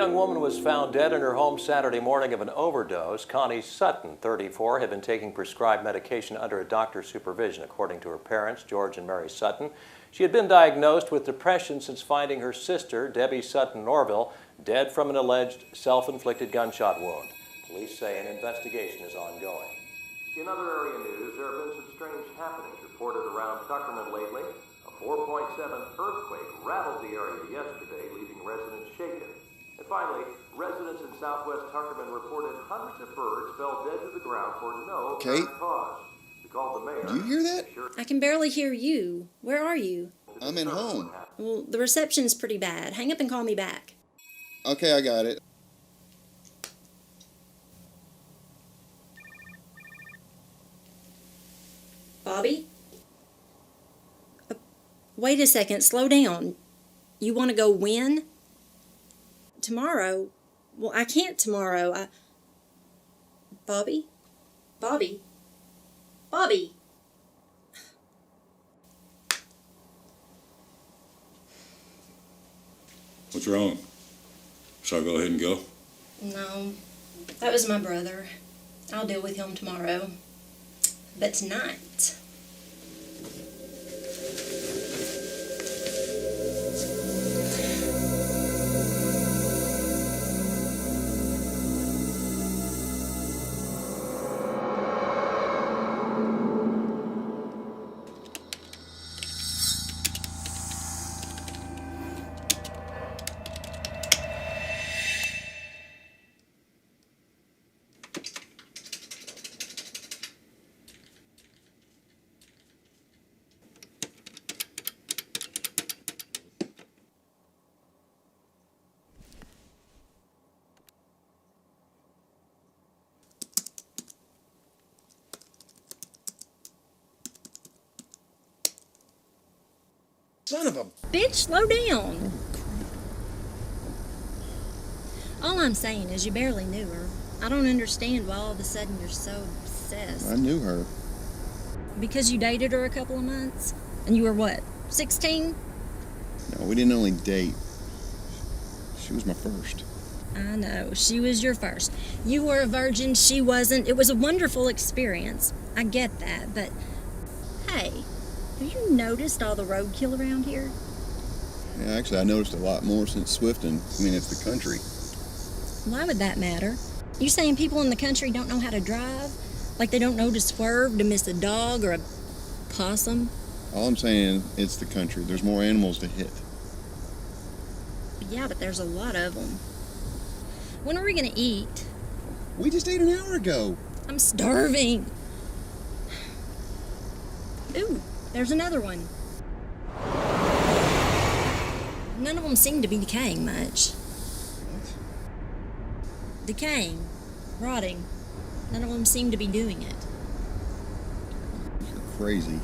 young woman was found dead in her home Saturday morning of an overdose. Connie Sutton, 34, had been taking prescribed medication under a doctor's supervision. According to her parents, George and Mary Sutton, she had been diagnosed with depression since finding her sister, Debbie Sutton Norville, dead from an alleged self-inflicted gunshot wound. Police say an investigation is ongoing. In other area news, there have been some strange happenings reported around Tuckerman lately. A 4.7 earthquake rattled the area yesterday, leaving residents shaken. And finally, residents in southwest Tuckerman reported hundreds of birds fell dead to the ground for no apparent cause. We called the mayor. Do you hear that? I can barely hear you. Where are you? I'm at home. Well, the reception's pretty bad. Hang up and call me back. Okay, I got it. Bobby? Wait a second. Slow down. You want to go when? Tomorrow? Well, I can't tomorrow. Bobby? Bobby? Bobby? What's wrong? Shall I go ahead and go? No, that was my brother. I'll deal with him tomorrow. But tonight... Son of a... Bitch, slow down. All I'm saying is you barely knew her. I don't understand why all of a sudden you're so obsessed. I knew her. Because you dated her a couple of months? And you were what, 16? No, we didn't only date. She was my first. I know, she was your first. You were a virgin, she wasn't. It was a wonderful experience. I get that, but hey, have you noticed all the roadkill around here? Yeah, actually, I noticed a lot more since Swifton. I mean, it's the country. Why would that matter? You saying people in the country don't know how to drive? Like they don't know to swerve to miss a dog or a possum? All I'm saying, it's the country. There's more animals to hit. Yeah, but there's a lot of them. When are we gonna eat? We just ate an hour ago. I'm starving. Ooh, there's another one. None of them seem to be decaying much. What? Decaying, rotting. None of them seem to be doing it. You're crazy.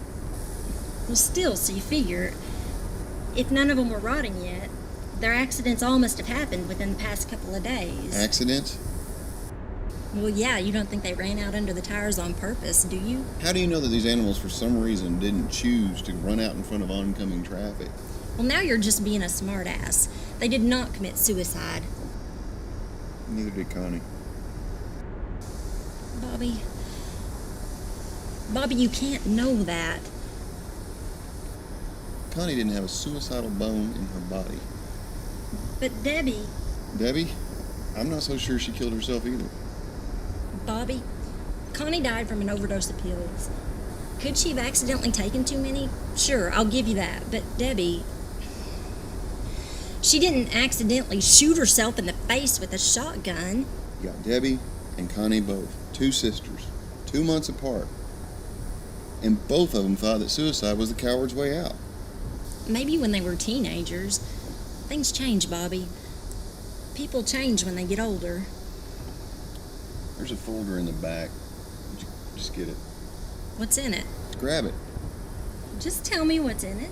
Well, still, so you figure, if none of them were rotting yet, their accidents all must have happened within the past couple of days. Accidents? Well, yeah, you don't think they ran out under the tires on purpose, do you? How do you know that these animals, for some reason, didn't choose to run out in front of oncoming traffic? Well, now you're just being a smartass. They did not commit suicide. Neither did Connie. Bobby, you can't know that. Connie didn't have a suicidal bone in her body. But Debbie, I'm not so sure she killed herself either. Bobby, Connie died from an overdose of pills. Could she have accidentally taken too many? Sure, I'll give you that. But Debbie, she didn't accidentally shoot herself in the face with a shotgun. You got Debbie and Connie both. 2 sisters. 2 months apart. And both of them thought that suicide was the coward's way out. Maybe when they were teenagers. Things change, Bobby. People change when they get older. There's a folder in the back. Just get it. What's in it? Grab it. Just tell me what's in it.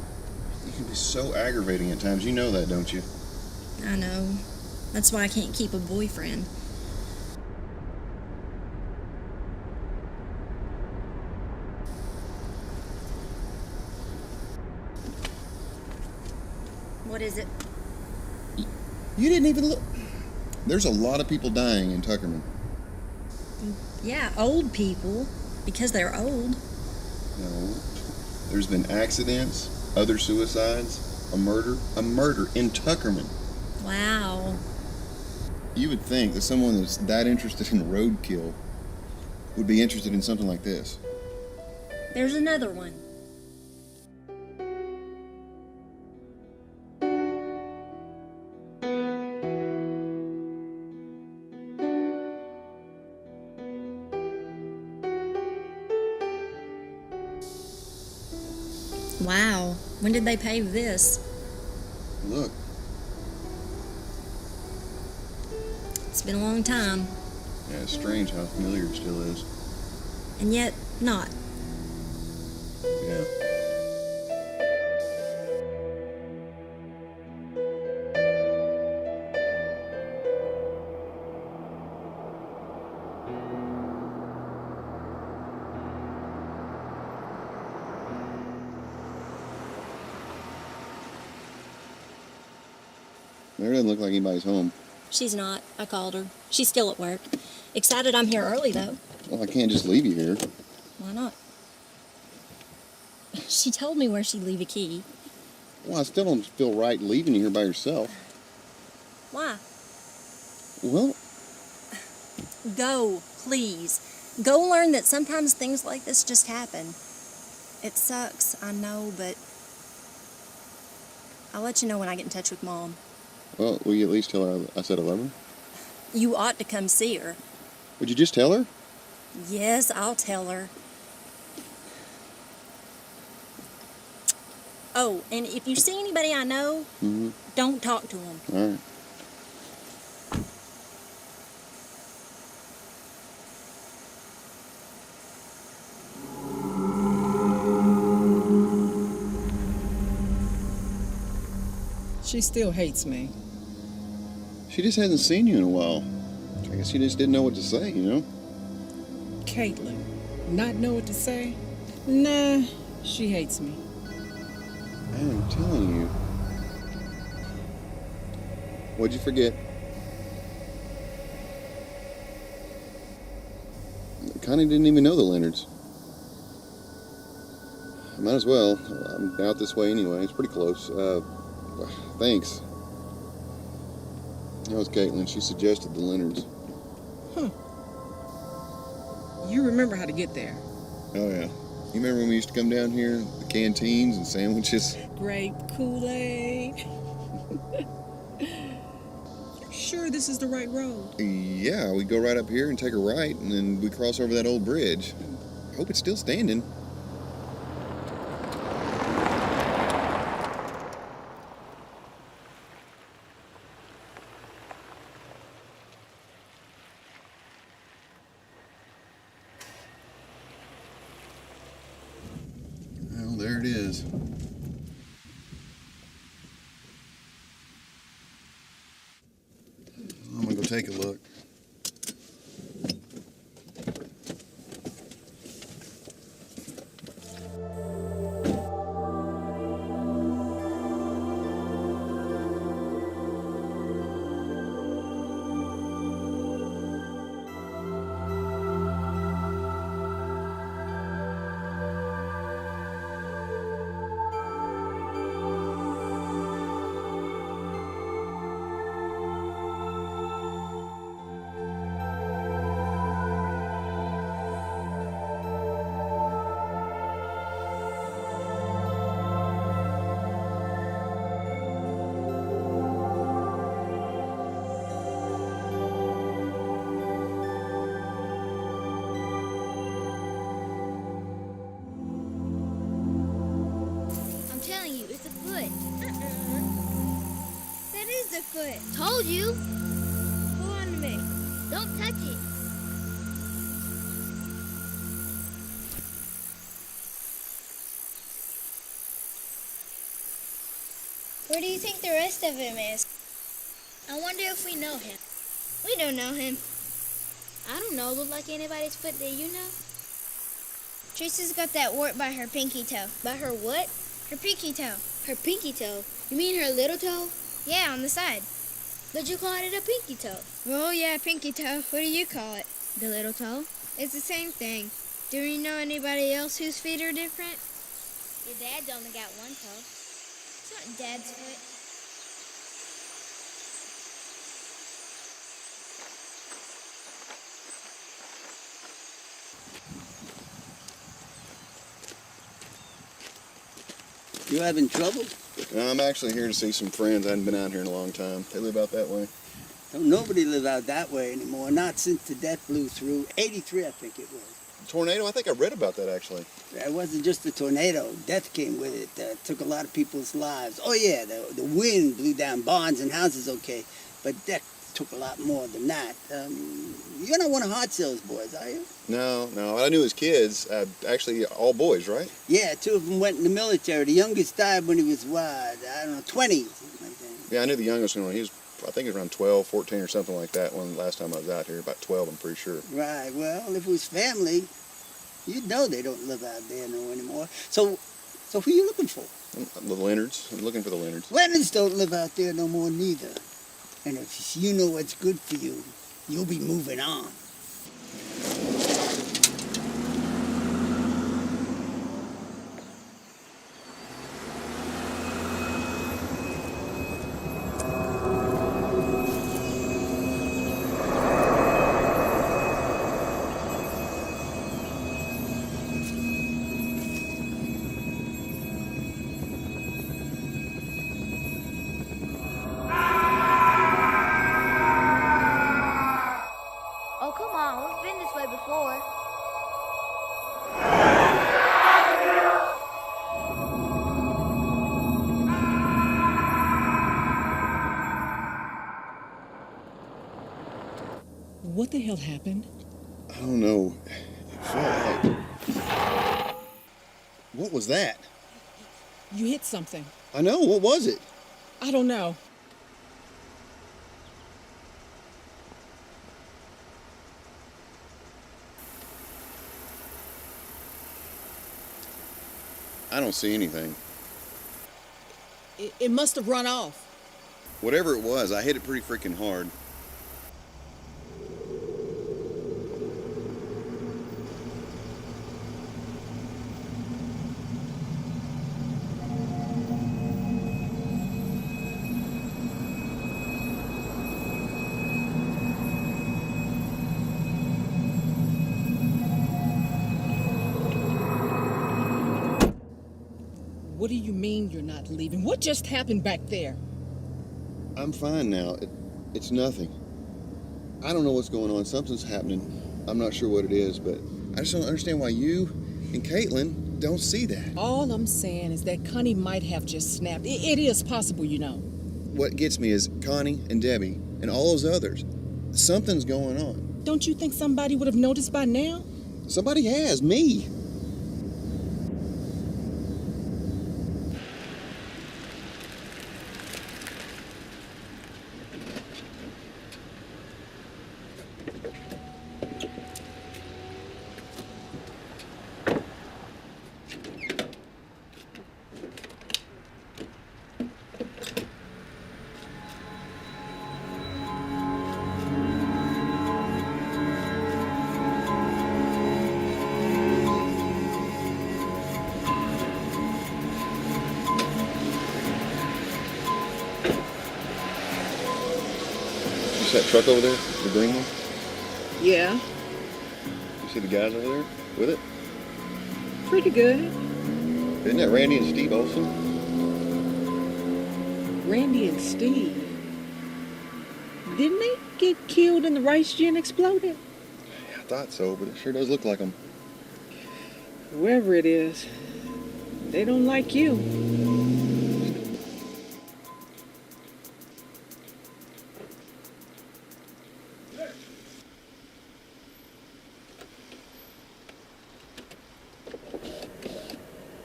You can be so aggravating at times. You know that, don't you? I know. That's why I can't keep a boyfriend. What is it? You didn't even look. There's a lot of people dying in Tuckerman. Yeah, old people, because they're old. No. There's been accidents, other suicides, a murder in Tuckerman. Wow. You would think that someone that's that interested in roadkill would be interested in something like this. There's another one. Wow. When did they pave this? Look, It's been a long time, yeah, it's strange how familiar it still is. and yet not. Yeah. There doesn't look like anybody's home. She's not. I called her. She's still at work. Excited I'm here early, though. Well, I can't just leave you here. Why not? She told me where she'd leave a key. Well, I still don't feel right leaving you here by yourself. Why? Well, Go, please. Go learn that sometimes things like this just happen. It sucks, I know, but I'll let you know when I get in touch with Mom. will you at least tell her I said I love her? You ought to come see her. Would you just tell her? Yes, I'll tell her. Oh, and if you see anybody I know, don't talk to them. All right. She still hates me. She just hasn't seen you in a while. I guess she just didn't know what to say, you know? Caitlyn, not know what to say? Nah, she hates me. I'm telling you. What'd you forget? Connie didn't even know the Lenards. Might as well. I'm out this way anyway. It's pretty close. Thanks. That was Caitlyn. She suggested the Lenards. Huh. You remember how to get there. Oh, yeah. You remember when we used to come down here? The canteens and sandwiches? Grape Kool-Aid. Sure this is the right road? Yeah, we go right up here and take a right, and then we cross over that old bridge. I hope it's still standing. Well, there it is. I'm gonna go take a look. I'm telling you, it's a foot. That is the foot. Told you. Hold on to me. Don't touch it. Where do you think the rest of him is? I wonder if we know him. We don't know him. I don't know. Look like anybody's foot that you know? Teresa's got that wart by her pinky toe. By her what? Her pinky toe. Her pinky toe? You mean her little toe? Yeah, on the side. But you called it a pinky toe. Oh, yeah, pinky toe. What do you call it? The little toe? It's the same thing. Do you know anybody else whose feet are different? Your dad's only got one toe. It's not Dad's foot. You having trouble? I'm actually here to see some friends. I hadn't been out here in a long time. They live out that way. Don't nobody live out that way anymore. Not since the death blew through. 83, I think it was. Tornado? I think I read about that, actually. It wasn't just a tornado. Death came with it. Took a lot of people's lives. Oh, yeah, the wind blew down barns and houses, okay. But death took a lot more than that. You're not one of Hartzell's boys, are you? No. I knew his kids. Actually, all boys, right? Yeah, 2 of them went in the military. The youngest died when he was, what, I don't know, 20, something like that. Yeah, I knew the youngest one. I think he was around 12, 14 or something like that when last time I was out here. About 12, I'm pretty sure. Right, well, if it was family, you'd know they don't live out there no anymore. So who you looking for? The Lenards. I'm looking for the Lenards. Lenards don't live out there no more neither. And if you know what's good for you, you'll be moving on. Oh, come on. We've been this way before. What the hell happened? I don't know. It felt like... What was that? You hit something. I know. What was it? I don't know. I don't see anything. It must have run off. Whatever it was, I hit it pretty freaking hard. What do you mean you're not leaving? What just happened back there? I'm fine now. It's nothing. I don't know what's going on. Something's happening. I'm not sure what it is, but I just don't understand why you and Caitlyn don't see that. All I'm saying is that Connie might have just snapped. It is possible, you know. What gets me is Connie and Debbie and all those others. Something's going on. Don't you think somebody would have noticed by now? Somebody has. Me. That truck over there, the green one? Yeah, You see the guys over there with it? pretty good. Isn't that Randy and Steve Olson? Randy and Steve. Didn't they get killed in the race gin exploded? I thought so, but it sure does look like them. Whoever it is, they don't like you.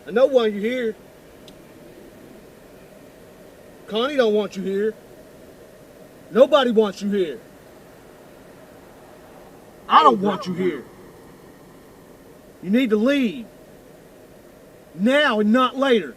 I know why you're here. Connie don't want you here. Nobody wants you here. I don't want you here. You need to leave. Now and not later.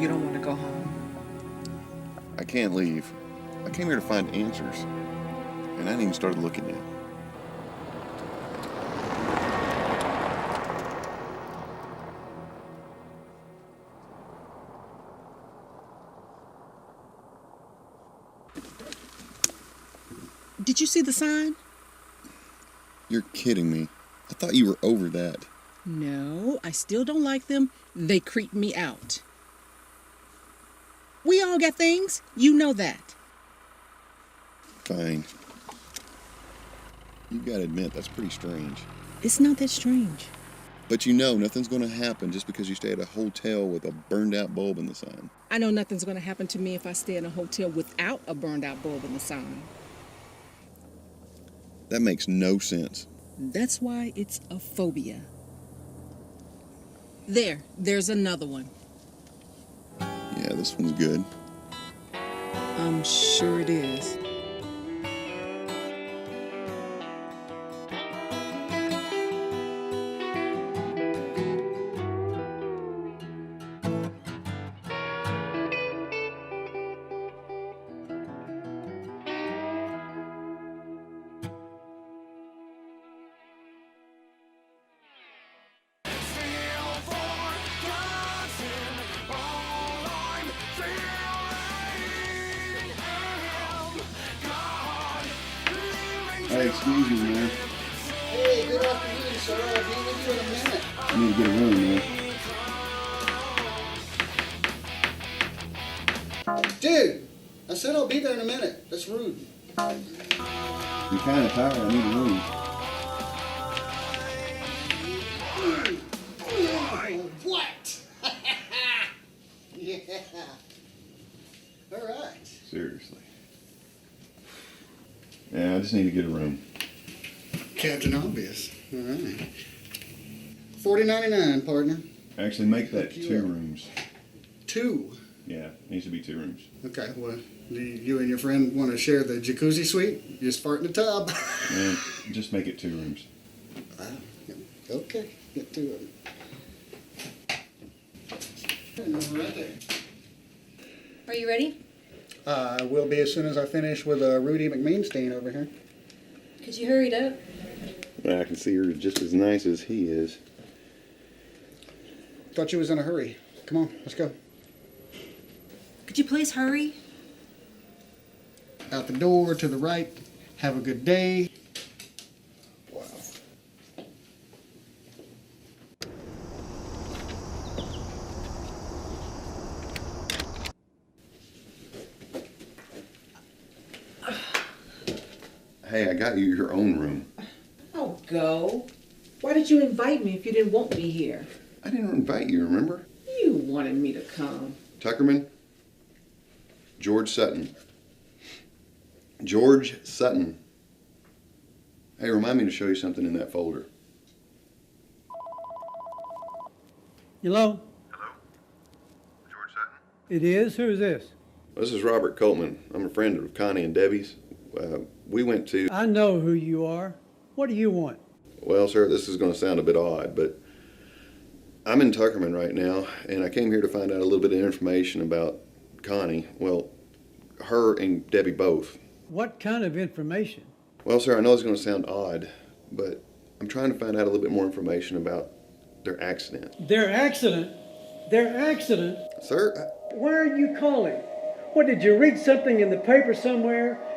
You don't want to go home? I can't leave. I came here to find answers, and I hadn't even started looking yet. Did you see the sign? You're kidding me. I thought you were over that. No, I still don't like them. They creep me out. We all got things. You know that. Fine. You gotta admit, that's pretty strange. It's not that strange. But you know nothing's gonna happen just because you stay at a hotel with a burned out bulb in the sign. I know nothing's going to happen to me if I stay in a hotel without a burned out bulb in the sign. That makes no sense. That's why it's a phobia. There's another one. Yeah, this one's good. I'm sure it is. Hey, excuse me, man. Hey, good afternoon, sir. I'll be with you in a minute. I need to get a room, man. Dude, I said I'll be there in a minute. That's rude. I'm kind of tired. I need a room. What? Yeah. All right. Seriously. Yeah, I just need to get a room. Captain Obvious. All right. $40.99, partner. Actually, make that Hook you 2 up. rooms. 2. Yeah, needs to be 2 rooms. Okay, well, do you and your friend want to share the jacuzzi suite? Just fart in the tub. Man, just make it 2 rooms. Okay, get 2 of them. Right there. Are you ready? I will be as soon as I finish with Rudy McMeanstein over here. Could you hurry it up? I can see her just as nice as he is. Thought you was in a hurry. Come on, let's go. Could you please hurry? Out the door to the right. Have a good day. Wow. Hey, I got you your own room. Oh, go. Why did you invite me if you didn't want me here? I didn't invite you, remember? You wanted me to come. Tuckerman? George Sutton. George Sutton. Hey, remind me to show you something in that folder. Hello? Hello? George Sutton? It is? Who's this? This is Robert Coltman. I'm a friend of Connie and Debbie's. We went to... I know who you are. What do you want? Well, sir, this is going to sound a bit odd, but I'm in Tuckerman right now, and I came here to find out a little bit of information about Connie. Well, her and Debbie both. What kind of information? Well, sir, I know it's going to sound odd, but I'm trying to find out a little bit more information about their accident. Their accident? Their accident? Sir, Why are you calling? What, did you read something in the paper somewhere?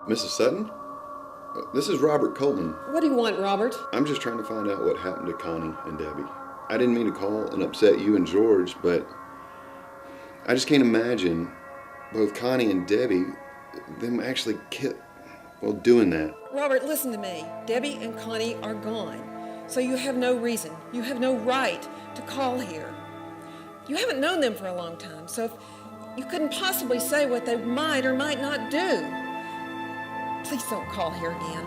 Mrs. Sutton? This is Robert Coltman. What do you want, Robert? I'm just trying to find out what happened to Connie and Debbie. I didn't mean to call and upset you and George, but I just can't imagine both Connie and Debbie, them actually doing that. Robert, listen to me. Debbie and Connie are gone. So you have no reason, you have no right to call here. You haven't known them for a long time, so you couldn't possibly say what they might or might not do. Please don't call here again.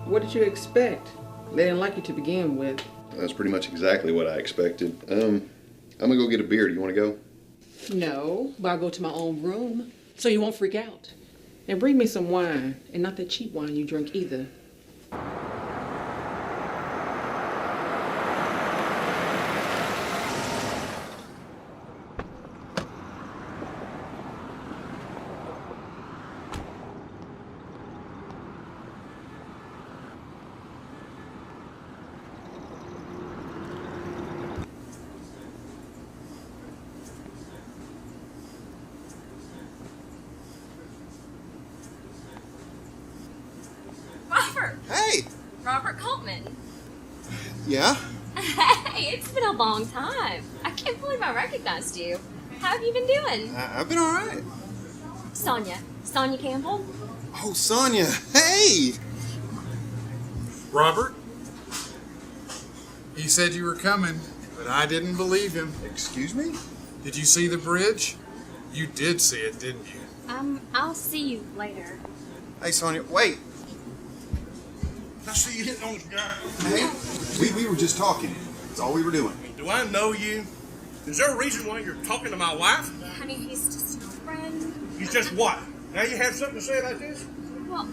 What did you expect? They didn't like you to begin with. That's pretty much exactly what I expected. I'm gonna go get a beer. Do you want to go? No, but I'll go to my own room, so you won't freak out. And bring me some wine, and not the cheap wine you drink either. Robert! Hey! Robert Coltman. Yeah? Hey, it's been a long time. I can't believe I recognized you. How have you been doing? I've been all right. Sonia. Sonia Campbell? Oh, Sonia. Hey! Robert? He said you were coming, but I didn't believe him. Excuse me? Did you see the bridge? You did see it, didn't you? I'll see you later. Hey, Sonia, wait. I see you hitting on this guy. Hey, we were just talking. That's all we were doing. Do I know you? Is there a reason why you're talking to my wife? Honey, he's just a friend. He's just what? Now you have something to say about this? Well,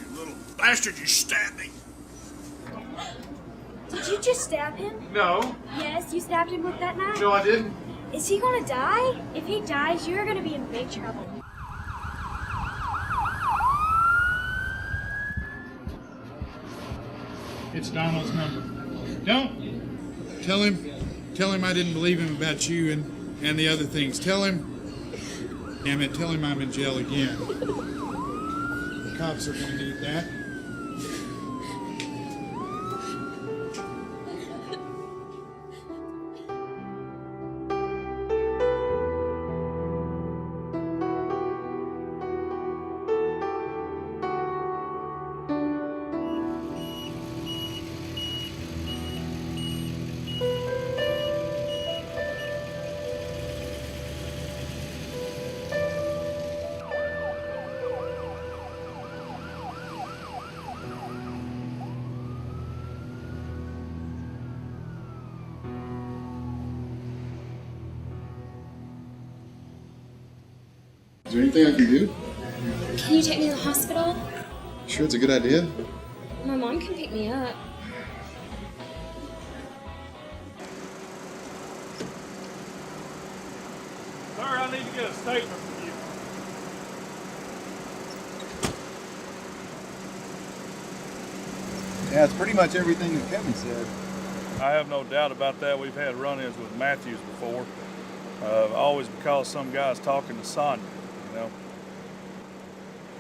You little bastard, you stabbed me. Did you just stab him? No. Yes, you stabbed him with that knife? No, I didn't. Is he gonna die? If he dies, you're gonna be in big trouble. It's Donald's number. Don't. Tell him I didn't believe him about you and the other things. Tell him, damn it, tell him I'm in jail again. The cops are going to need that. Is there anything I can do? can you take me to the hospital? Sure, it's a good idea. My mom can pick me up. Sir, I need to get a statement from you. Yeah, it's pretty much everything that Kevin said. I have no doubt about that. We've had run-ins with Matthews before. Always because some guy's talking to Sonia, you know.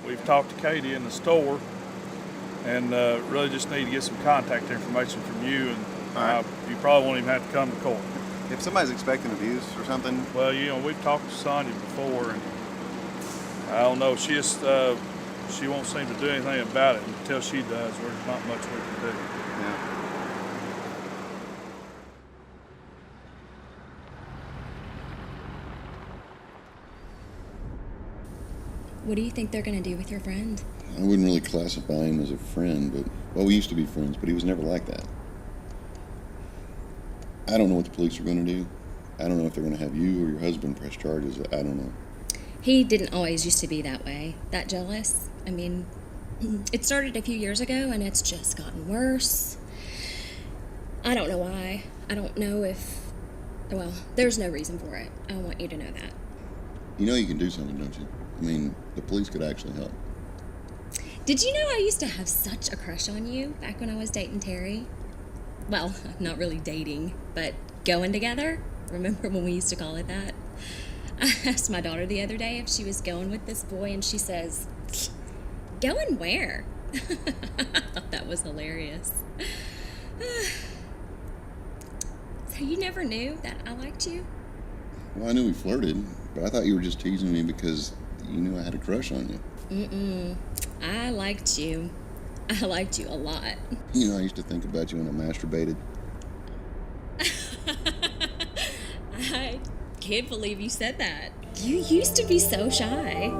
We've talked to Katie in the store and really just need to get some contact information from you, and you probably won't even have to come to court. If somebody's expecting abuse or something... Well, you know, we've talked to Sonia before, and I don't know, she just, she won't seem to do anything about it. Until she does, there's not much we can do. Yeah. What do you think they're going to do with your friend? I wouldn't really classify him as a friend, but... Well, we used to be friends, but he was never like that. I don't know what the police are going to do. I don't know if they're going to have you or your husband press charges. I don't know. He didn't always used to be that way, that jealous. I mean, it started a few years ago, and it's just gotten worse. I don't know why. I don't know if... Well, there's no reason for it. I want you to know that. You know you can do something, don't you? I mean, the police could actually help. Did you know I used to have such a crush on you back when I was dating Terry? Well, not really dating, but going together. Remember when we used to call it that? I asked my daughter the other day if she was going with this boy, and she says, "Going where?" I thought that was hilarious. So you never knew that I liked you? Well, I knew we flirted, but I thought you were just teasing me because you knew I had a crush on you. Mm-mm. I liked you. I liked you a lot. You know, I used to think about you when I masturbated. I can't believe you said that. You used to be so shy.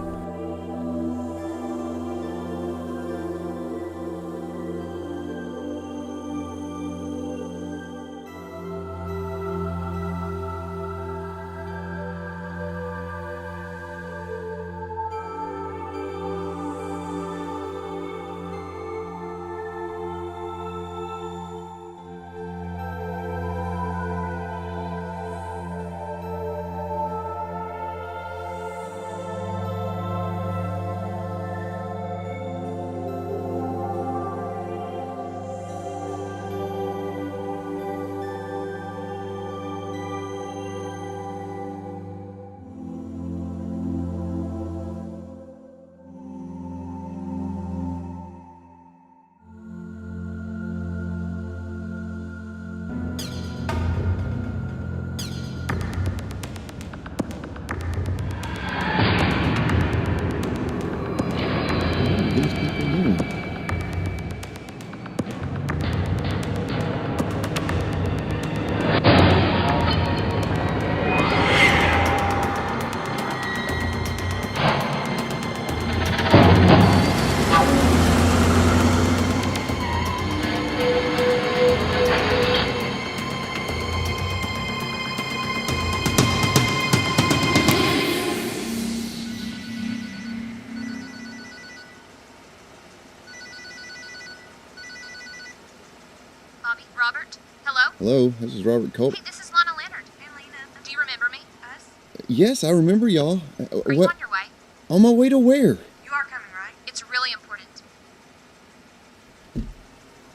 Hello, this is Robert Coltman. Hey, this is Launa Lenard. Hey, Lena. Do you remember me? Us? Yes, I remember y'all. Are you on your way? On my way to where? You are coming, right? It's really important.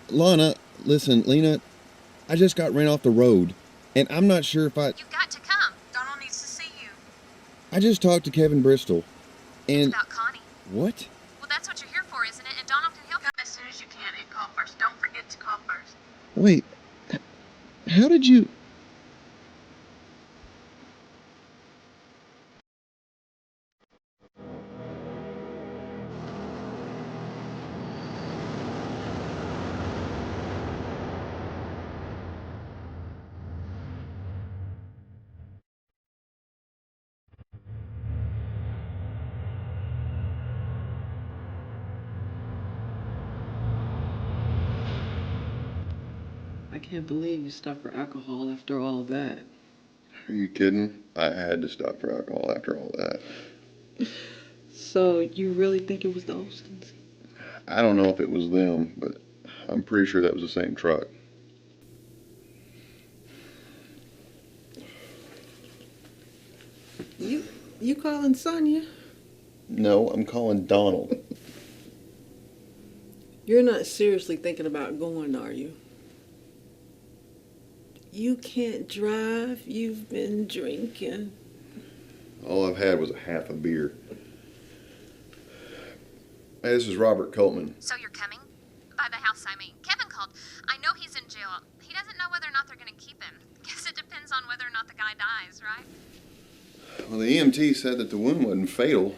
Launa, listen, Lena, I just got ran off the road, and I'm not sure if You've got to come. Donald needs to see you. I just talked to Kevin Bristol, and... It's about Connie. What? Well, that's what you're here for, isn't it? And Donald can help you. Come as soon as you can and call first. Don't forget to call first. Wait, how did you... I can't believe you stopped for alcohol after all that. Are you kidding? I had to stop for alcohol after all that. So, you really think it was the Olsons? I don't know if it was them, but I'm pretty sure that was the same truck. You calling Sonia? No, I'm calling Donald. You're not seriously thinking about going, are you? You can't drive. You've been drinking. All I've had was a half a beer. Hey, this is Robert Coltman. So you're coming? By the house, I mean. Kevin called. I know he's in jail. He doesn't know whether or not they're going to keep him. Guess it depends on whether or not the guy dies, right? Well, the EMT said that the wound wasn't fatal.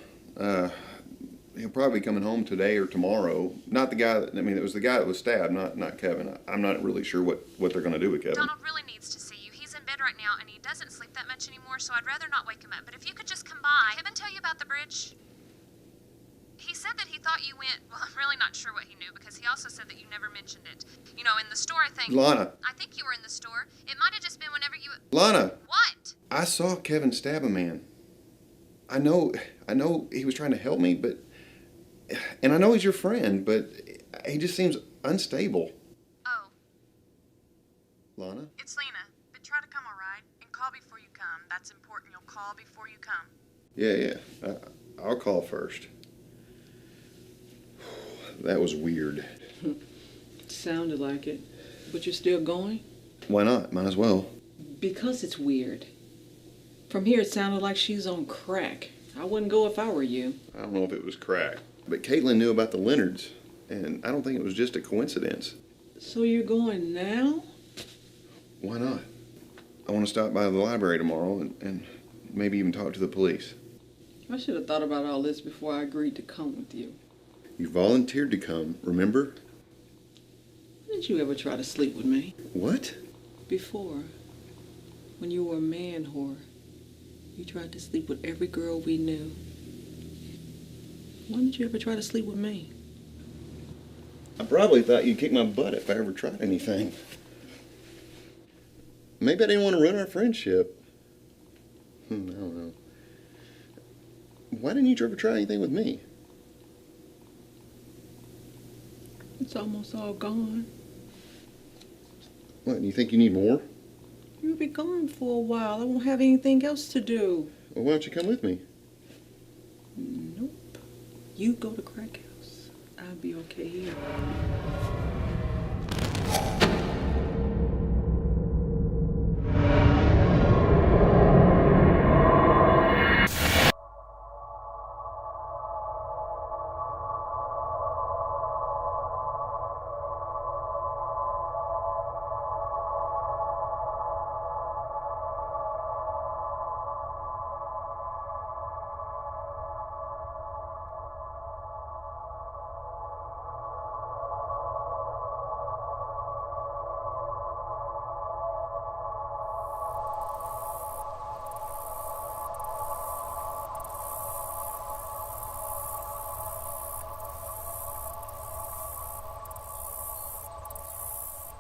He'll probably be coming home today or tomorrow. Not the guy that, it was the guy that was stabbed, not Kevin. I'm not really sure what they're going to do with Kevin. Donald really needs to see you. He's in bed right now, and he doesn't sleep that much anymore, so I'd rather not wake him up. But if you could just come by. Kevin tell you about the bridge? He said that he thought you went, well, I'm really not sure what he knew, because he also said that you never mentioned it. You know, in the store, I think. Launa. I think you were in the store. It might have just been whenever you... Launa. What? I saw Kevin stab a man. I know he was trying to help me, but... And I know he's your friend, but he just seems unstable. Oh. Launa? It's Lena. But try to come, all right? And call before you come. That's important. You'll call before you come. Yeah. I'll call first. That was weird. Sounded like it. But you're still going? Why not? Might as well. Because it's weird. From here, it sounded like she's on crack. I wouldn't go if I were you. I don't know if it was crack. But Caitlyn knew about the Lenards, and I don't think it was just a coincidence. So you're going now? Why not? I want to stop by the library tomorrow and maybe even talk to the police. I should have thought about all this before I agreed to come with you. You volunteered to come, remember? Didn't you ever try to sleep with me? What? Before. When you were a man whore. You tried to sleep with every girl we knew. Why didn't you ever try to sleep with me? I probably thought you'd kick my butt if I ever tried anything. Maybe I didn't want to ruin our friendship. I don't know. Why didn't you ever try anything with me? It's almost all gone. What, do you think you need more? You'll be gone for a while. I won't have anything else to do. Well, why don't you come with me? Nope. You go to crack house. I'll be okay here.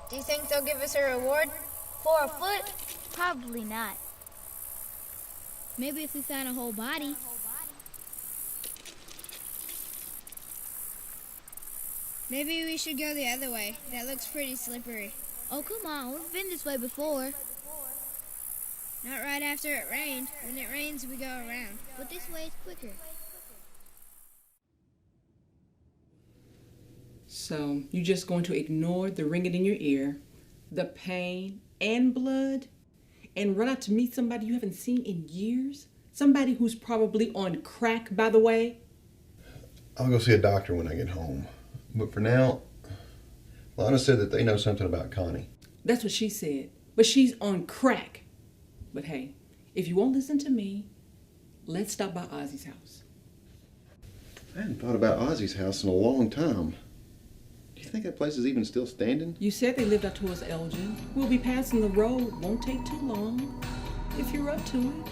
Do you think they'll give us a reward for a foot? Probably not. Maybe if we found a whole body. Maybe we should go the other way. That looks pretty slippery. Oh, come on. We've been this way before. Not right after it rained. When it rains, we go around. But this way is quicker. So, you just going to ignore the ringing in your ear, the pain and blood, and run out to meet somebody you haven't seen in years? Somebody who's probably on crack, by the way? I'll go see a doctor when I get home. But for now, Launa said that they know something about Connie. That's what she said. But she's on crack. But hey, if you won't listen to me, let's stop by Ozzy's house. I hadn't thought about Ozzy's house in a long time. Do you think that place is even still standing? You said they lived out towards Elgin. We'll be passing the road. Won't take too long. If you're up to it.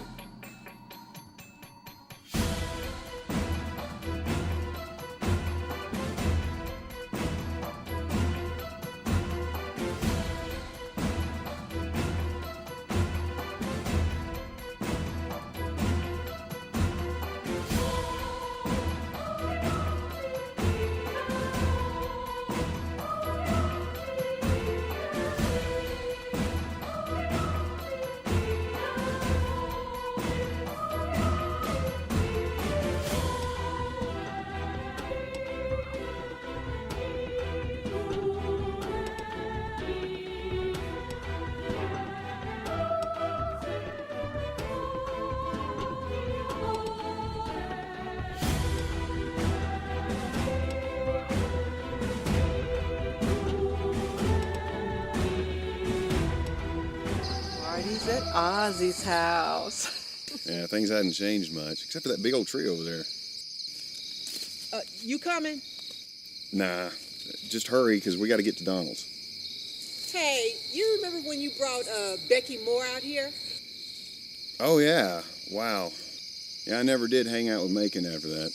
Party's at Ozzy's house. Yeah, things hadn't changed much, except for that big old tree over there. You coming? Nah, just hurry, because we got to get to Donald's. Hey, you remember when you brought Becky Moore out here? Oh, yeah. Wow. Yeah, I never did hang out with Macon after that.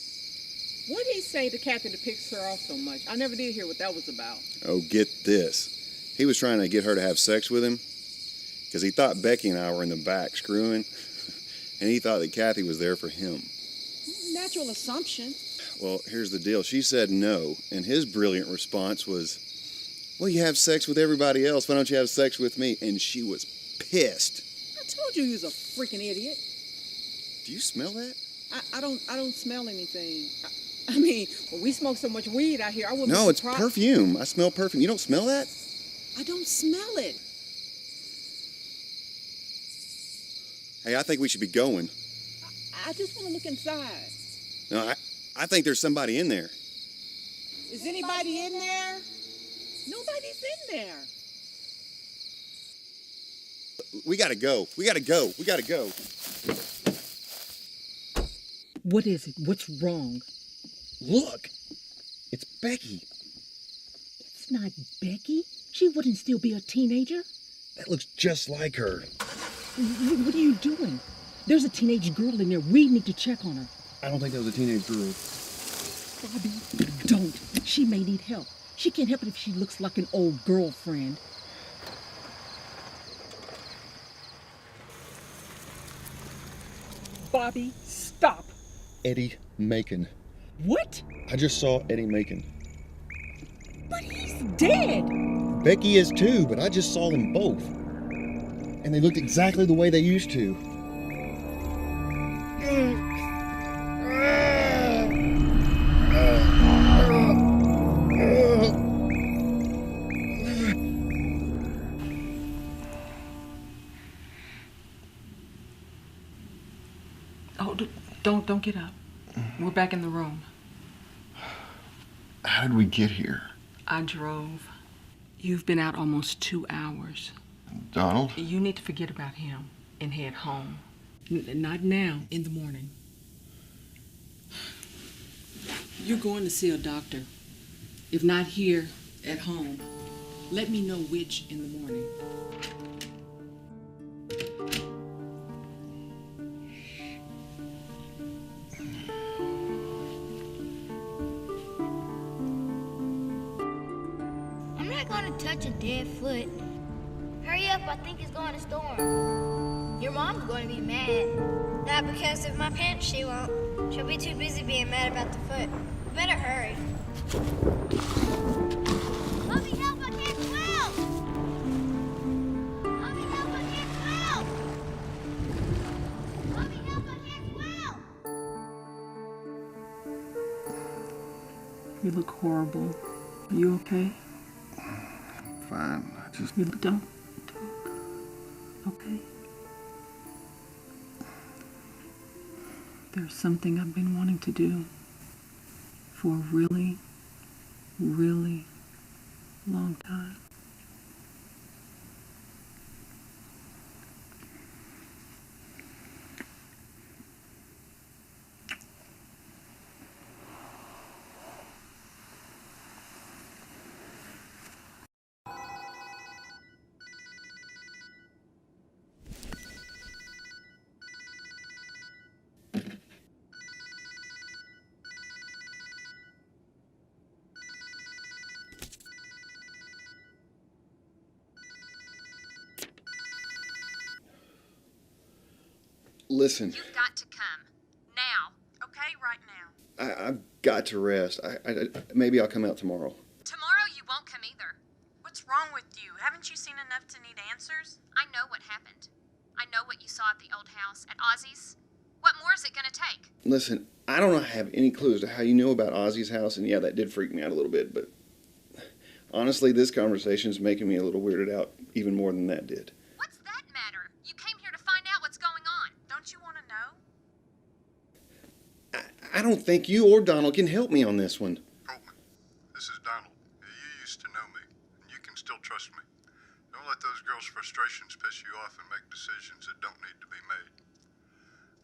What did he say to Kathy to piss her off so much? I never did hear what that was about. Oh, get this. He was trying to get her to have sex with him because he thought Becky and I were in the back screwing, and he thought that Kathy was there for him. Natural assumption. Well, here's the deal. She said no, and his brilliant response was, well, you have sex with everybody else. Why don't you have sex with me? And she was pissed. I told you he was a freaking idiot. Do you smell that? I don't smell anything. I mean, when we smoke so much weed out here, I wouldn't. No, it's perfume. I smell perfume. You don't smell that? I don't smell it. Hey, I think we should be going. I just want to look inside. No, I think there's somebody in there. Is anybody in there? Nobody's in there. We gotta go. We gotta go. We gotta go. What is it? What's wrong? Look, it's Becky. It's not Becky. She wouldn't still be a teenager. That looks just like her. What are you doing? There's a teenage girl in there. We need to check on her. I don't think that was a teenage girl. Bobby, don't. She may need help. She can't help it if she looks like an old girlfriend. Bobby, stop. Eddie Macon. What? I just saw Eddie Macon. But he's dead. Becky is too, but I just saw them both. And they looked exactly the way they used to. Oh, don't get up. We're back in the room. How did we get here? I drove. You've been out almost 2 hours. Donald? You need to forget about him and head home. Not now, in the morning. You're going to see a doctor. If not here, at home. Let me know which in the morning. I'm not going to touch a dead foot. Hurry up, I think it's going to storm. Your mom's going to be mad. Not because of my pants, she won't. She'll be too busy being mad about the foot. You better hurry. Mommy, help, I can't swim! You look horrible. Are you okay? Fine. I just... You don't talk. Okay? There's something I've been wanting to do for a really, really long time. Listen, You've got to come. Now. Okay, right now. I've got to rest. Maybe I'll come out tomorrow. Tomorrow you won't come either. What's wrong with you? Haven't you seen enough to need answers? I know what happened. I know what you saw at the old house, at Ozzy's. What more is it going to take? Listen, I don't have any clue as to how you know about Ozzy's house, and yeah, that did freak me out a little bit, but honestly, this conversation is making me a little weirded out even more than that did. What's that matter? You came here to find out what's going on. Don't you want to know? I don't think you or Donald can help me on this one. Coltman, this is Donald. You used to know me, and you can still trust me. Don't let those girls' frustrations piss you off and make decisions that don't need to be made.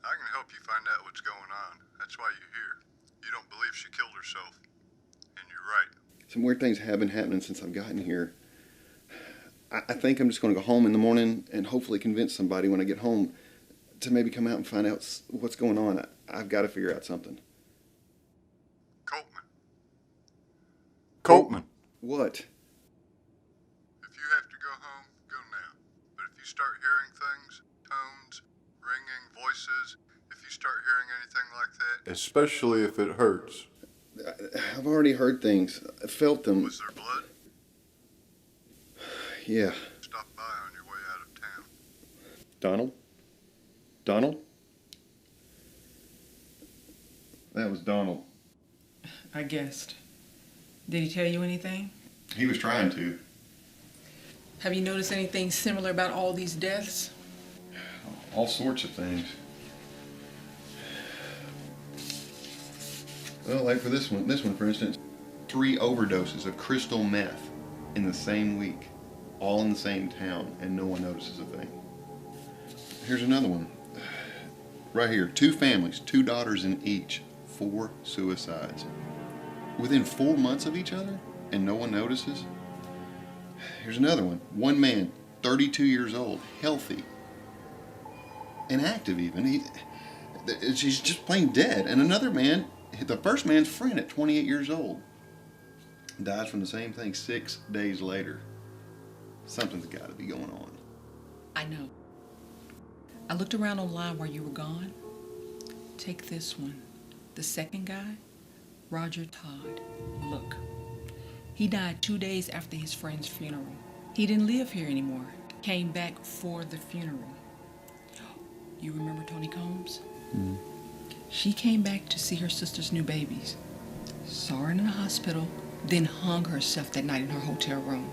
I can help you find out what's going on. That's why you're here. You don't believe she killed herself, and you're right. Some weird things have been happening since I've gotten here. I think I'm just going to go home in the morning and hopefully convince somebody when I get home to maybe come out and find out what's going on. I've got to figure out something. Coltman. Coltman. What? If you have to go home, go now. But if you start hearing things, tones, ringing, voices, if you start hearing anything like that... Especially if it hurts. I've already heard things. I felt them. Was there blood? Yeah. Stop by on your way out of town. Donald? Donald? That was Donald. I guessed. Did he tell you anything? He was trying to. Have you noticed anything similar about all these deaths? All sorts of things. Well, like for this one for instance, 3 overdoses of crystal meth in the same week, all in the same town, and no one notices a thing. Here's another one. Right here, 2 families, 2 daughters in each, 4 suicides. Within 4 months of each other, and no one notices? Here's another one. 1 man, 32 years old, healthy, and active even. She's just plain dead. And another man, the first man's friend at 28 years old, dies from the same thing 6 days later. Something's got to be going on. I know. I looked around online while you were gone. Take this one. The second guy, Roger Todd. Look. He died 2 days after his friend's funeral. He didn't live here anymore. Came back for the funeral. You remember Tony Combs? Mm. She came back to see her sister's new babies. Saw her in the hospital, then hung herself that night in her hotel room.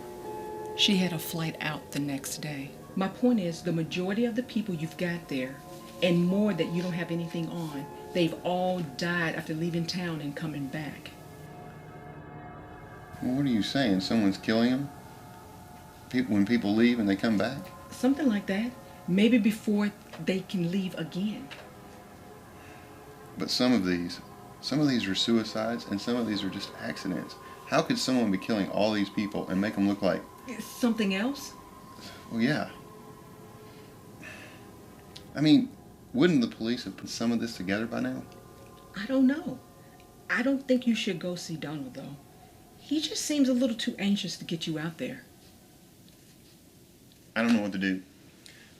She had a flight out the next day. My point is, the majority of the people you've got there, and more that you don't have anything on, they've all died after leaving town and coming back. Well, what are you saying? Someone's killing them? When people leave and they come back? Something like that. Maybe before they can leave again. But some of these are suicides, and some of these are just accidents. How could someone be killing all these people and make them look like... Something else? Well, yeah. I mean, wouldn't the police have put some of this together by now? I don't know. I don't think you should go see Donald, though. He just seems a little too anxious to get you out there. I don't know what to do.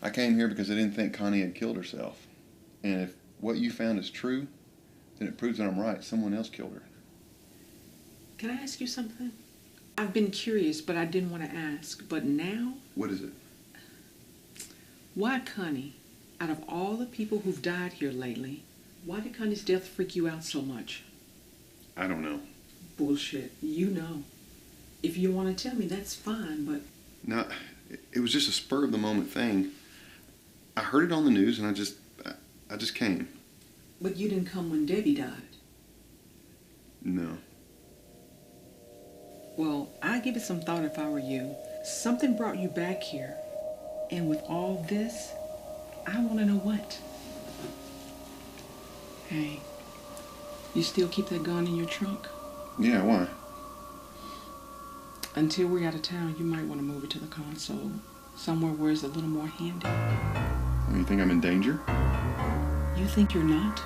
I came here because I didn't think Connie had killed herself. And if what you found is true, then it proves that I'm right. Someone else killed her. Can I ask you something? I've been curious, but I didn't want to ask. But now... What is it? Why Connie? Out of all the people who've died here lately, why did Connie's death freak you out so much? I don't know. bullshit. You know. If you want to tell me, that's fine, but... No, it was just a spur of the moment thing. I heard it on the news and I just came. But you didn't come when Debbie died. No. Well, I'd give it some thought if I were you. Something brought you back here. And with all this, I want to know what. Hey, you still keep that gun in your trunk? Yeah, why? Until we're out of town, you might want to move it to the console. Somewhere where it's a little more handy. You think I'm in danger? You think you're not?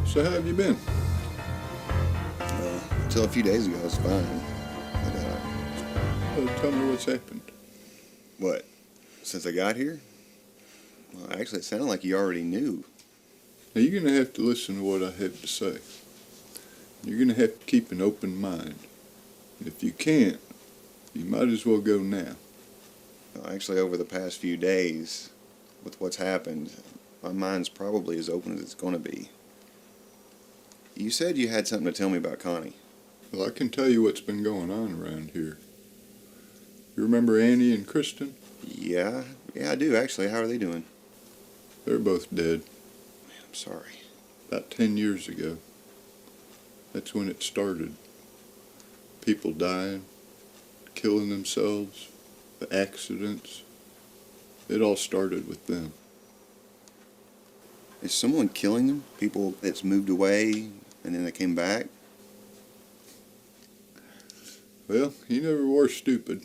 So how have you been? Until a few days ago, I was fine. But, tell me what's happened. What? Since I got here? Well, actually, it sounded like you already knew. Now, you're going to have to listen to what I have to say. You're going to have to keep an open mind. If you can't, you might as well go now. Well, actually, over the past few days, with what's happened, my mind's probably as open as it's going to be. You said you had something to tell me about Connie. Well, I can tell you what's been going on around here. You remember Annie and Kristen? Yeah, I do, actually. How are they doing? They're both dead. Man, I'm sorry. About 10 years ago. That's when it started. People dying, killing themselves, the accidents. It all started with them. Is someone killing them? People that's moved away and then they came back? Well, he never were stupid.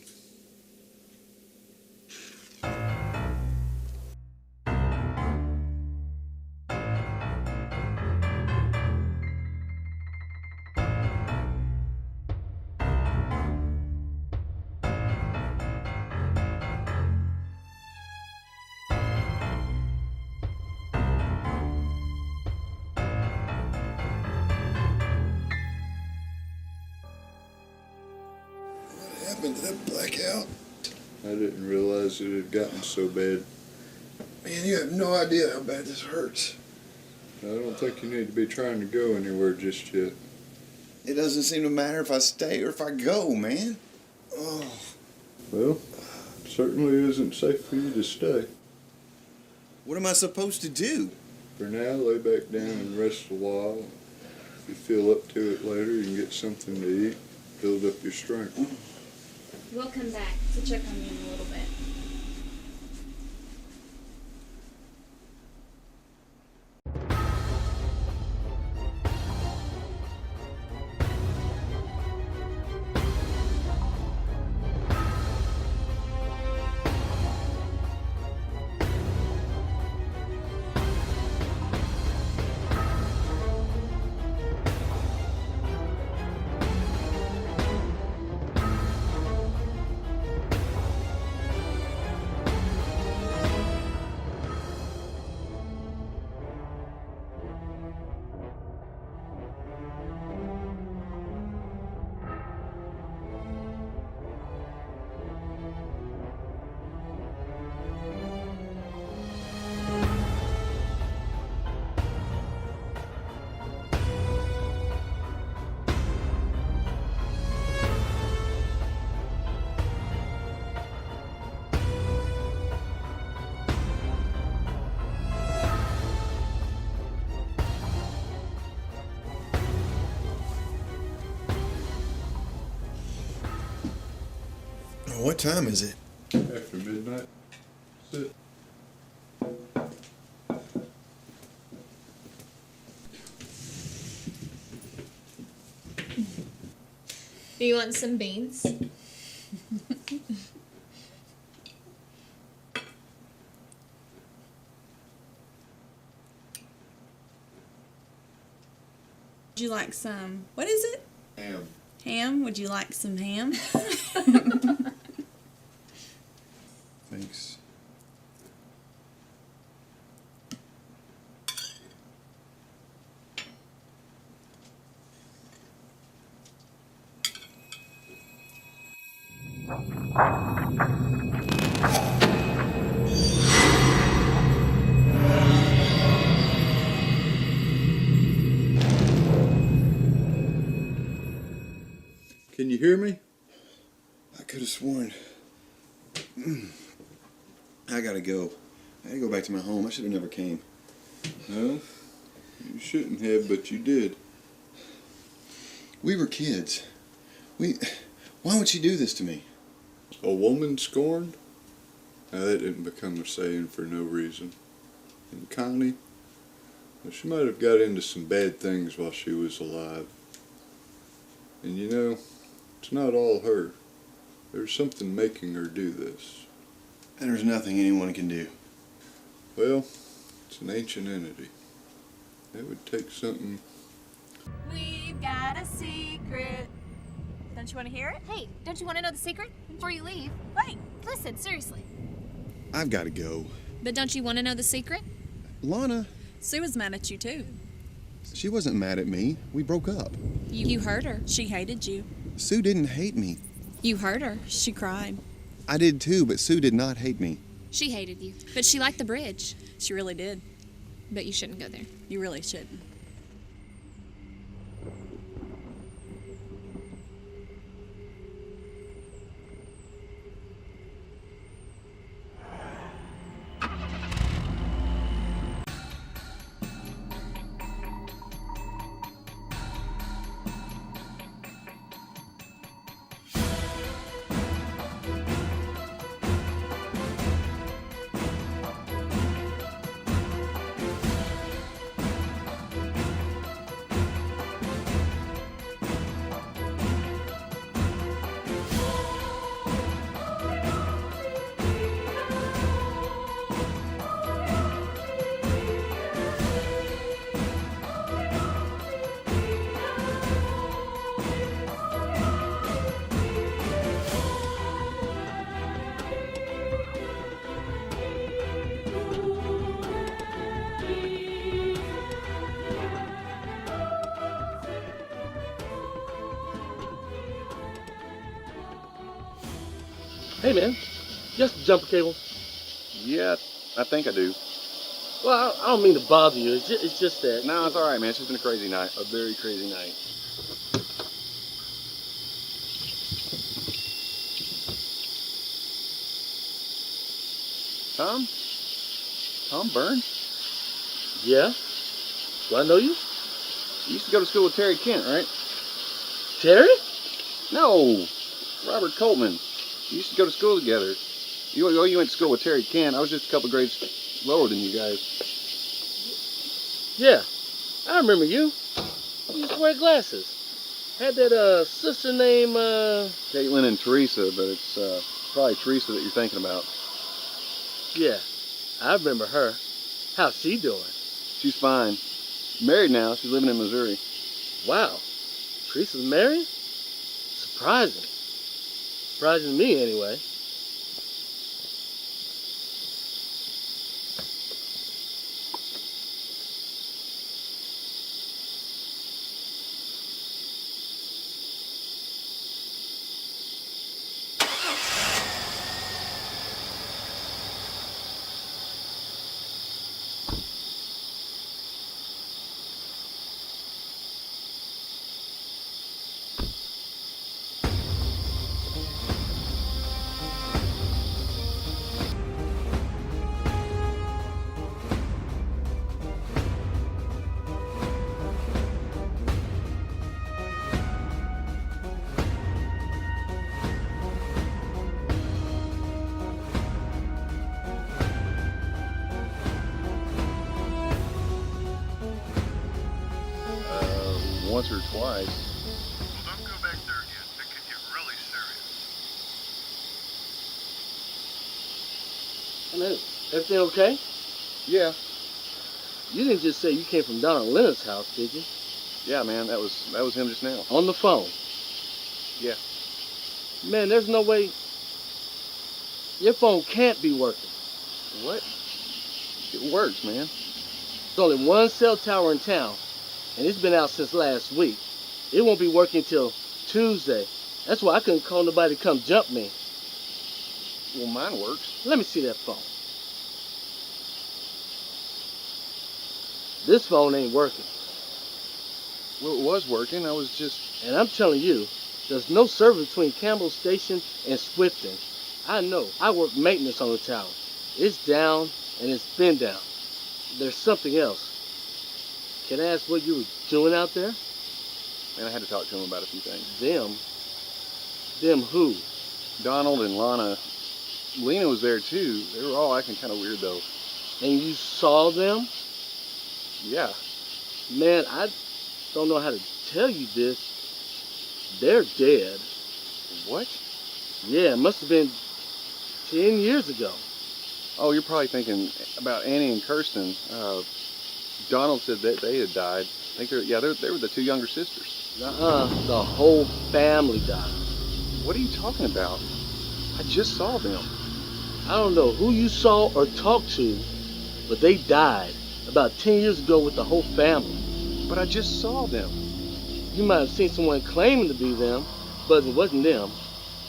Happened to that blackout? I didn't realize it had gotten so bad. Man, you have no idea how bad this hurts. I don't think you need to be trying to go anywhere just yet. It doesn't seem to matter if I stay or if I go, man. Oh. Well, it certainly isn't safe for you to stay. What am I supposed to do? For now, lay back down and rest a while. If you feel up to it later, you can get something to eat, build up your strength. We'll come back to check on you in a little bit. What time is it? After midnight. Sit. Do you want some beans? Would you like some, what is it? Ham. Ham? Would you like some ham? Thanks. Can you hear me? I could have sworn. I gotta go. I gotta go back to my home. I should have never came. No, you shouldn't have, but you did. We were kids. Why would she do this to me? A woman scorned? Now that didn't become a saying for no reason. And Connie, well, she might have got into some bad things while she was alive. And you know, it's not all her. There's something making her do this. And there's nothing anyone can do. Well, it's an ancient entity. It would take something. We've got a secret. Don't you want to hear it? Hey, don't you want to know the secret before you leave? Wait, listen, seriously. I've gotta go. But don't you want to know the secret? Launa, Sue was mad at you too. she wasn't mad at me. We broke up. You hurt her. She hated you. Sue didn't hate me. You hurt her. She cried. I did too, but Sue did not hate me. She hated you, but she liked the bridge. She really did. But you shouldn't go there. You really shouldn't. Hey, man, just a jumper cable. Yeah, I think I do. Well, I don't mean to bother you. It's just that. No, it's all right, man. It's just been a crazy night. A very crazy night. Tom? Tom Byrne? Yeah? Do I know you? You used to go to school with Terry Kent, right? Terry? No, Robert Coltman. You used to go to school together. You went to school with Terry Kent. I was just a couple grades lower than you guys. Yeah, I remember you. You used to wear glasses. Had that sister named Caitlyn and Teresa, but it's probably Teresa that you're thinking about. Yeah, I remember her. How's she doing? She's fine. Married now. She's living in Missouri. Wow, Teresa's married? Surprising. Surprising to me, anyway. once or twice. Well, don't go back there again. It could get really serious. Man, everything okay? Yeah. You didn't just say you came from down at Lenard's house, did you? Yeah, man, that was him just now. On the phone? Yeah. Man, there's no way. Your phone can't be working. What? It works, man. There's only one cell tower in town, and it's been out since last week. It won't be working till Tuesday. That's why I couldn't call nobody to come jump me. Well, mine works. Let me see that phone. This phone ain't working. Well, it was working. I was just... And I'm telling you, there's no service between Campbell Station and Swifton. I know. I work maintenance on the tower. It's down, and it's been down. There's something else. Can I ask what you were doing out there? Man, I had to talk to him about a few things. Them? Them who? Donald and Launa. Lena was there, too. They were all acting kind of weird, though. And you saw them? Yeah. Man, I don't know how to tell you this. They're dead. What? Yeah, it must have been 10 years ago. Oh, you're probably thinking about Annie and Kirsten. Donald said that they had died. I think they were the two younger sisters. The whole family died. What are you talking about? I just saw them. I don't know who you saw or talked to, but they died about 10 years ago with the whole family. But I just saw them. You might have seen someone claiming to be them, but it wasn't them.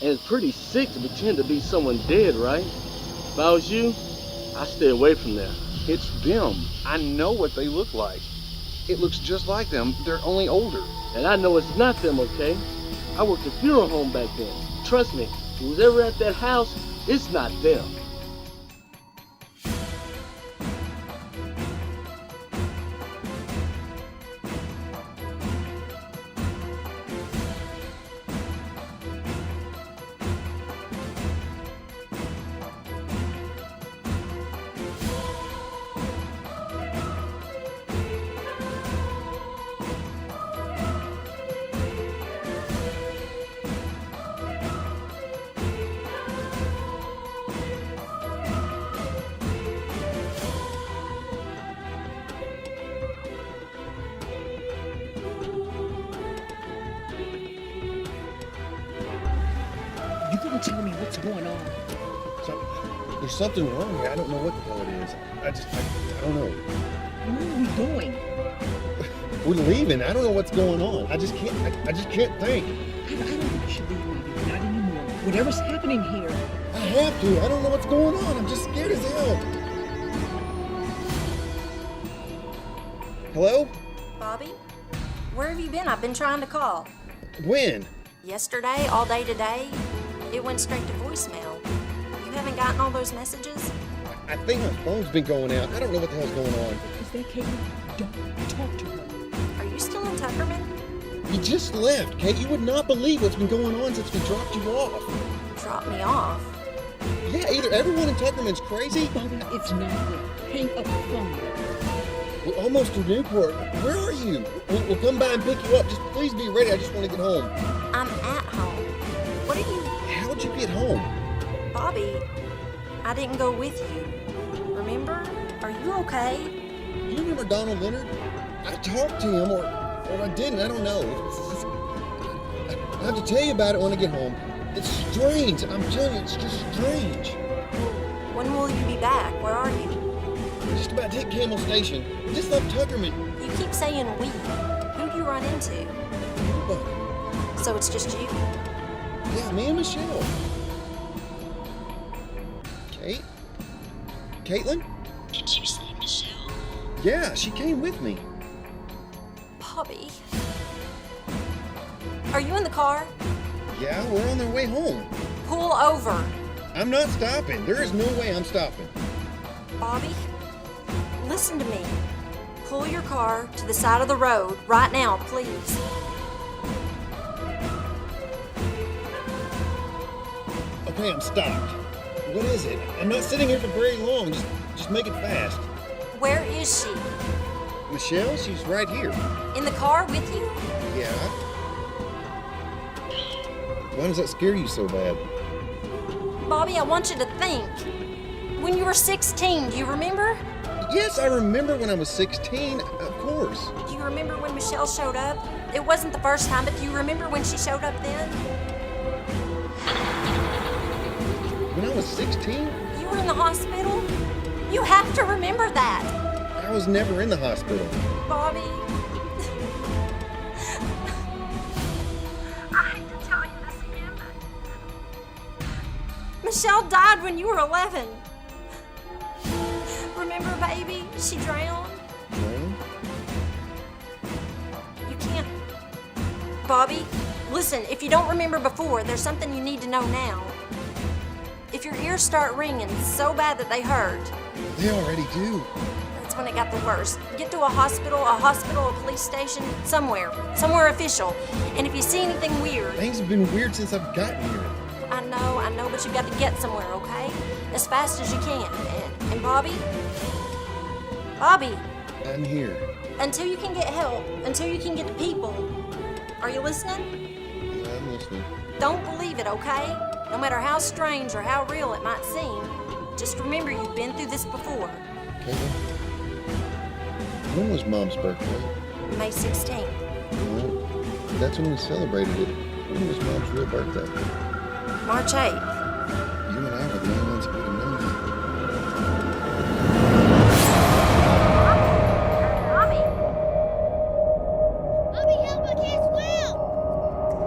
And it's pretty sick to pretend to be someone dead, right? If I was you, I'd stay away from there. It's them. I know what they look like. It looks just like them. They're only older. And I know it's not them, okay? I worked at a funeral home back then. Trust me, who's ever at that house, it's not them. You gonna tell me what's going on? There's something wrong here. I don't know what the hell it is. I don't know. Where are we going? We're leaving. I don't know what's going on. I just can't think. I don't think you should leave, Bobby. Not anymore. Whatever's happening here. I have to. I don't know what's going on. I'm just scared as hell. Hello? Bobby? Where have you been? I've been trying to call. When? Yesterday, all day today. It went straight to voicemail. You haven't gotten all those messages? I think my phone's been going out. I don't know what the hell's going on. Is that Caitlyn? Don't talk to her. Are you still in Tuckerman? You just left, Kate. You would not believe what's been going on since we dropped you off. Drop me off? Yeah, either everyone in Tuckerman's crazy. Bobby, it's not good. Hang up the phone. We're almost to Newport. Where are you? We'll come by and pick you up. Just please be ready. I just want to get home. I'm at home. What are you... How'd you get home? Bobby, I didn't go with you. Remember? Are you okay? You remember Donald Lenard? I talked to him, or I didn't. I don't know. I have to tell you about it when I get home. It's strange. I'm telling you, it's just strange. When will you be back? Where are you? We're just about to hit Camel Station. We just left Tuckerman. You keep saying we. Who'd you run into? Nobody. So it's just you? Yeah, me and Michelle. Kate? Caitlyn? Did you see Michelle? Yeah, she came with me. Bobby. Are you in the car? Yeah, we're on our way home. Pull over. I'm not stopping. There is no way I'm stopping. Bobby, listen to me. Pull your car to the side of the road right now, please. Okay, I'm stopped. What is it? I'm not sitting here for very long. Just make it fast. Where is she? Michelle, she's right here. In the car with you? Yeah. Why does that scare you so bad? Bobby, I want you to think. When you were 16, do you remember? Yes, I remember when I was 16, of course. Do you remember when Michelle showed up? It wasn't the first time, but do you remember when she showed up then? When I was 16? You were in the hospital? You have to remember that. I was never in the hospital. Bobby. I hate to tell you this again, but Michelle died when you were 11. Remember, baby? She drowned. Drowned? You can't. Bobby, listen, if you don't remember before, there's something you need to know now. If your ears start ringing so bad that they hurt, They already do. that's when it got the worst. Get to a hospital, a police station, somewhere official. And if you see anything weird, Things have been weird since I've gotten here. I know, but you've got to get somewhere, okay? As fast as you can. And Bobby? Bobby, I'm here. until you can get help, until you can get to people, are you listening? Yeah, I'm listening. Don't believe it, okay? No matter how strange or how real it might seem, just remember you've been through this before. Caitlyn, when was Mom's birthday? May 16th. Well, that's when we celebrated it. When was Mom's real birthday? March 8th. You and I were the only ones who would have known that. Bobby! Bobby, help! I can't swim!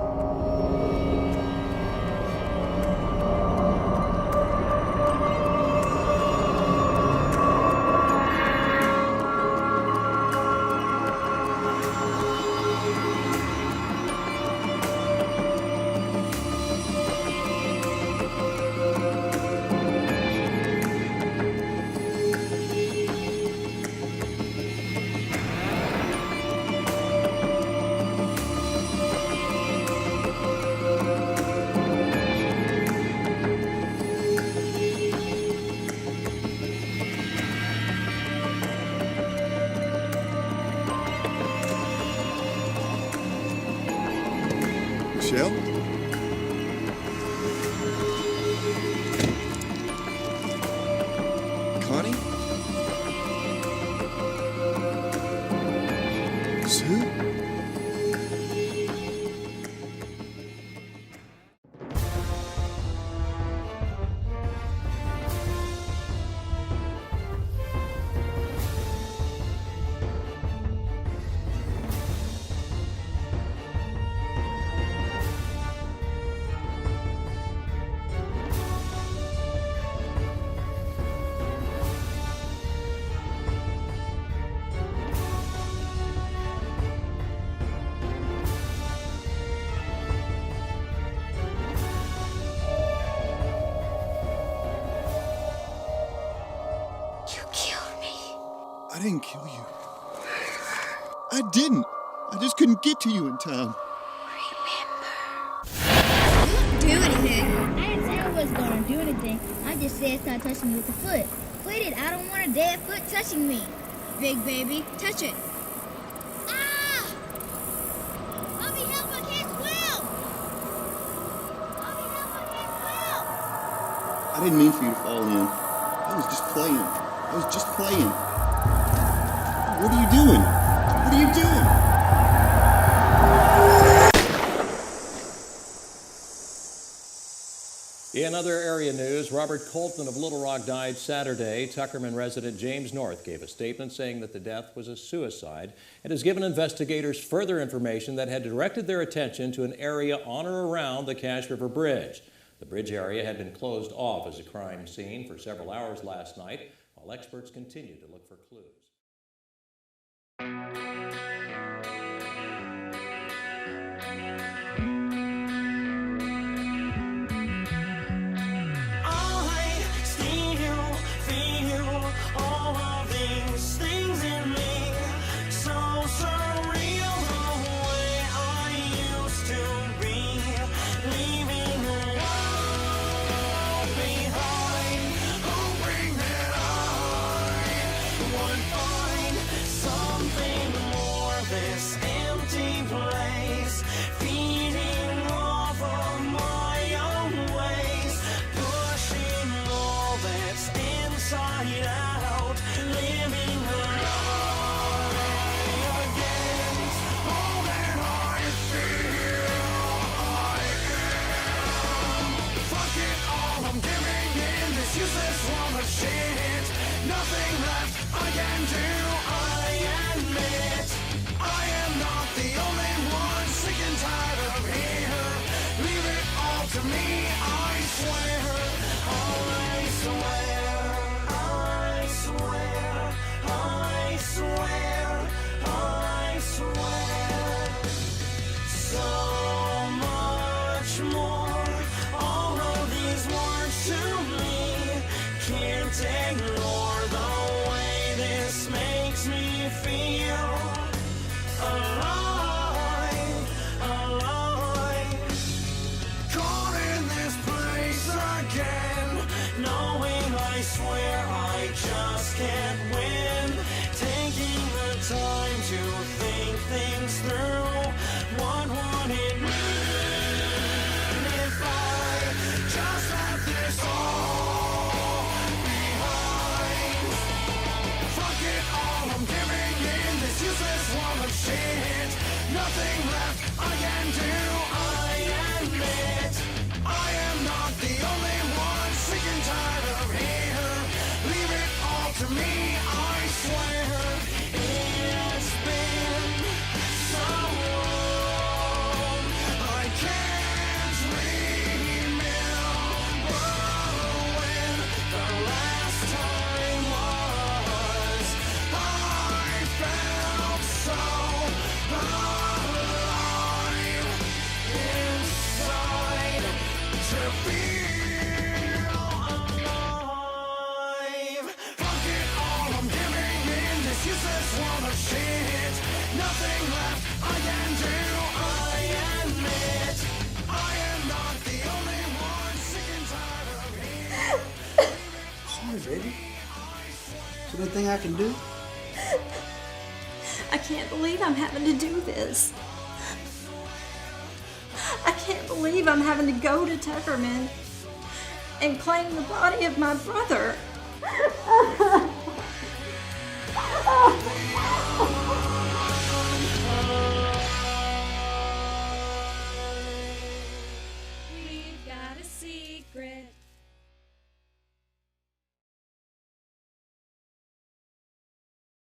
Michelle? Connie? Sue? I didn't kill you. I didn't. I just couldn't get to you in time. Do anything. I didn't say I wasn't gonna do anything. I just said stop touching me with the foot. Quit it. I don't want a dead foot touching me. Big baby, touch it. Ah! Mommy, help! I can't swim! Mommy, help! I can't swim! I didn't mean for you to fall in. I was just playing. What are you doing? What are you doing? In other area news, Robert Coltman of Little Rock died Saturday. Tuckerman resident James North gave a statement saying that the death was a suicide and has given investigators further information that had directed their attention to an area on or around the Cache River Bridge. The bridge area had been closed off as a crime scene for several hours last night, while experts continued to look for clues. this empty place, feeding off of my own ways, pushing all that's inside out, living a lie against all that I feel I am. Fuck it all, I'm giving in this useless world of shit. Nothing left I can do, I admit. I am not the only one, sick and tired of here. Leave it all to me, I swear. I swear, I swear, I swear, I swear. So much more, all of these words to me can't ignore the way this makes me feel alive, alive. Caught in this place again, knowing I swear I just can't win. Taking the time to think things through. What would it mean if I just left this all behind? Fuck it all, I'm giving in this useless world of shit. Nothing left I can do, I admit. I am not the only one, sick and tired of here. Leave it all to me, I swear. It's been so long, I can't remember when the last time was. I felt so alive inside to feel alive. Fuck it all, I'm giving in this useless world of shit. Nothing left I can do, I admit. I am not the only one, sick and tired of here. Sorry, baby. Is there anything I can do? I can't believe I'm having to do this. I can't believe I'm having to go to Tuckerman and claim the body of my brother.